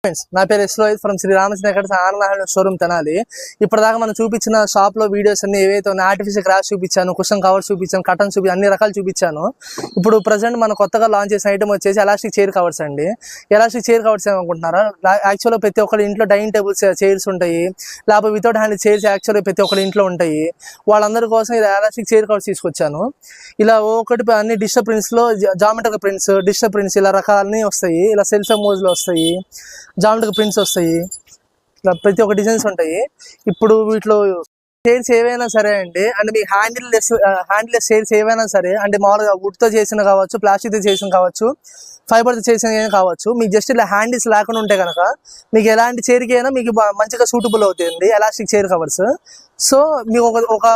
Friends నా పేరు ఎస్లో from Shri Ramachandra ఆనంద షోరూమ్ తెనాలి. ఇప్పటిదాకా మనం చూపించిన షాప్ లో వీడియోస్ అన్ని ఏవైతే ఉన్నాయి ఆర్టిఫిషియల్ గ్రాస్ చూపించాను, కుషన్ కవర్స్ చూపించాను, కటన్ చూపించాను, అన్ని రకాలు చూపించాను. ఇప్పుడు ప్రజెంట్ మనం కొత్తగా లాంచ్ చేసిన ఐటమ్ వచ్చేసి ఎలాస్టిక్ చైర్ కవర్స్ అండి. ఎలాస్టిక్ చైర్ కవర్స్ ఏమనుకుంటున్నారా, యాక్చువల్గా ప్రతి ఒక్కరి ఇంట్లో డైనింగ్ టేబుల్స్ చైర్స్ ఉంటాయి, లేకపోతే వితౌట్ హ్యాండిల్ చైర్స్ యాక్చువల్గా ప్రతి ఒక్కరి ఇంట్లో ఉంటాయి. వాళ్ళందరి కోసం ఇది ఎలాస్టిక్ చైర్ కవర్స్ తీసుకొచ్చాను. ఇలా ఒకటి అన్ని డిజిటల్ ప్రింట్స్ లో జామెట్రికల్ ప్రింట్స్, డిజిటల్ ప్రింట్స్ ఇలా రకాలన్నీ వస్తాయి. ఇలా సెల్ఫ్ ఎమోజ్ లో వస్తాయి, జామెట్రికల్ ప్రింట్స్ వస్తాయి, ఇలా ప్రతి ఒక్క డిజైన్స్ ఉంటాయి. ఇప్పుడు వీటిలో చైర్స్ ఏవైనా సరే అండి, అంటే మీ హ్యాండిల్లెస్ చైర్స్ ఏవైనా సరే, అంటే మామూలుగా వుడ్తో చేసిన కావచ్చు, ప్లాస్టిక్తో చేసిన కావచ్చు, ఫైబర్తో చేసిన కావచ్చు, మీకు జస్ట్ ఇలా హ్యాండిల్స్ లేకుండా ఉంటే కనుక మీకు ఎలాంటి చైర్కి అయినా మీకు మంచిగా సూటబుల్ అవుతుంది ఎలాస్టిక్ చైర్ కవర్స్. సో మీకు ఒక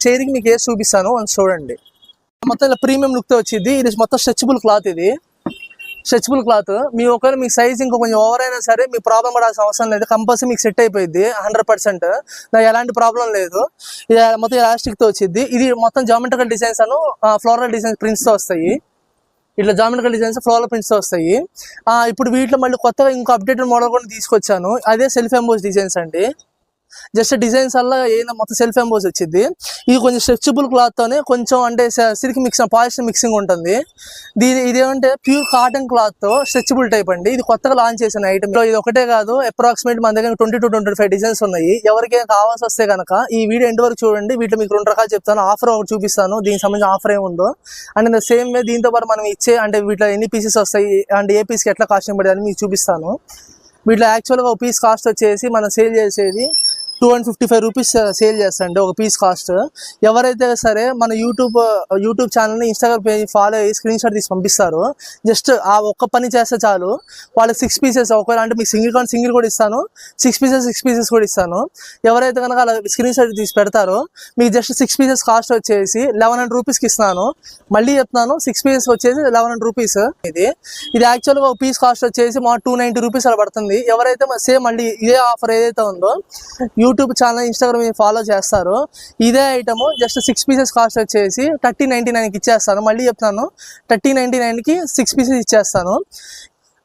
చైర్కి మీకు ఏది చూపిస్తాను అని చూడండి. మొత్తం ఇలా ప్రీమియం లుక్తో వచ్చింది. ఇది మొత్తం స్ట్రెచబుల్ క్లాత్, ఇది స్ట్రెచబుల్ క్లాత్. మీ ఒకవేళ మీ సైజ్ ఇంకా కొంచెం ఓవర్ అయినా సరే మీ ప్రాబ్లం పడాల్సిన అవసరం లేదు, కంపల్సరీ మీకు సెట్ అయిపోయింది 100%. నాకు ఎలాంటి ప్రాబ్లం లేదు. ఇది మొత్తం ఎలాస్టిక్తో వచ్చింది. ఇది మొత్తం జామెట్రికల్ డిజైన్స్ అను ఫ్లోరల్ డిజైన్స్ ప్రింట్స్తో వస్తాయి. ఇట్లా జామెట్రికల్ డిజైన్స్ ఫ్లోరల్ ప్రింట్స్తో వస్తాయి. ఇప్పుడు వీటిలో మళ్ళీ కొత్తగా ఇంకో అప్డేటెడ్ మోడల్ కూడా తీసుకొచ్చాను. అదే సెల్ఫ్ ఎంబోస్ డిజైన్స్ అండి. జస్ట్ డిజైన్స్ వల్ల ఏదైనా మొత్తం సెల్ఫ్ ఎంబోస్ వచ్చింది. ఇది కొంచెం స్ట్రెచబుల్ క్లాత్ తోనే కొంచెం అంటే సిల్క్ మిక్సింగ్, పాలిస్టర్ మిక్సింగ్ ఉంటుంది. ఇదేమంటే ప్యూర్ కాటన్ క్లాత్ తో స్ట్రెచబుల్ టైప్ అండి. ఇది కొత్తగా లాంచ్ చేసిన ఐటమ్. ఇది ఒకటే కాదు, అప్రాక్సిమేట్ మన దగ్గర 20 to 25 డిజైన్స్ ఉన్నాయి. ఎవరికైనా కావాల్సి వస్తే కనుక ఈ వీడియో ఎండ్ వరకు చూడండి. వీటిలో మీకు 2 రకాలు చెప్తాను. ఆఫర్ ఒకటి చూపిస్తాను, దీనికి సంబంధించిన ఆఫర్ ఏముందో. And in the same way దీంతో పాటు మనం ఇచ్చే అంటే వీటిలో ఎన్ని పీసెస్ వస్తాయి అండ్ ఏ పీస్కి ఎట్లా కాస్టింగ్ పడేది అని మీకు చూపిస్తాను. వీటిలో యాక్చువల్గా ఒక పీస్ కాస్ట్ వచ్చేసి మనం సేల్ చేసేది 255 రూపీస్ సేల్ చేస్తాండి ఒక పీస్ కాస్ట్. ఎవరైతే సరే మన యూట్యూబ్ ఛానల్ని, ఇన్స్టాగ్రామ్ పేజ్ ఫాలో అయ్యి స్క్రీన్ షాట్ తీసి పంపిస్తారు, జస్ట్ ఆ ఒక్క పని చేస్తే చాలు. వాళ్ళకి 6 పీసెస్, ఒకవేళ అంటే మీకు సింగిల్ కూడా ఇస్తాను, 6 పీసెస్ కూడా ఇస్తాను. ఎవరైతే కనుక అలా స్క్రీన్ షాట్ తీసి పెడతారో మీకు జస్ట్ 6 పీసెస్ కాస్ట్ వచ్చేసి 1100 రూపీస్కి ఇస్తున్నాను. మళ్ళీ చెప్తున్నాను, 6 పీసెస్ వచ్చేసి 1100 రూపీస్. ఇది యాక్చువల్గా ఒక పీస్ కాస్ట్ వచ్చేసి మా 290 రూపీస్ అలా పడుతుంది. ఎవరైతే సేమ్ మళ్ళీ ఇదే ఆఫర్ ఏదైతే ఉందో యూట్యూబ్ ఛానల్, ఇన్స్టాగ్రామ్ ఫాలో చేస్తారు, ఇదే ఐటమ్ జస్ట్ 6 పీసెస్ కాస్ట్ వచ్చేసి 3099కి ఇచ్చేస్తాను. మళ్ళీ చెప్తాను, 3099కి 6 పీసెస్ ఇచ్చేస్తాను.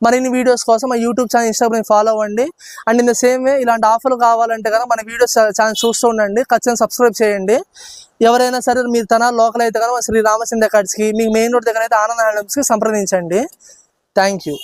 మరిన్ని వీడియోస్ కోసం మా యూట్యూబ్ ఛానల్, ఇన్స్టాగ్రామ్ ఫాలో అవ్వండి. And in the same way ఇలాంటి ఆఫర్లు కావాలంటే కనుక మన వీడియోస్ ఛానల్ చూస్తూ ఉండండి, ఖచ్చితంగా సబ్స్క్రైబ్ చేయండి. ఎవరైనా సరే మీరు తెనాలి లోకల్ అయితే కనుక శ్రీ రామచంద్ర కార్డ్స్కి, మీకు మెయిన్ రోడ్ దగ్గర అయితే ఆనంద హ్యాండ్లూమ్స్కి సంప్రదించండి. Thank you.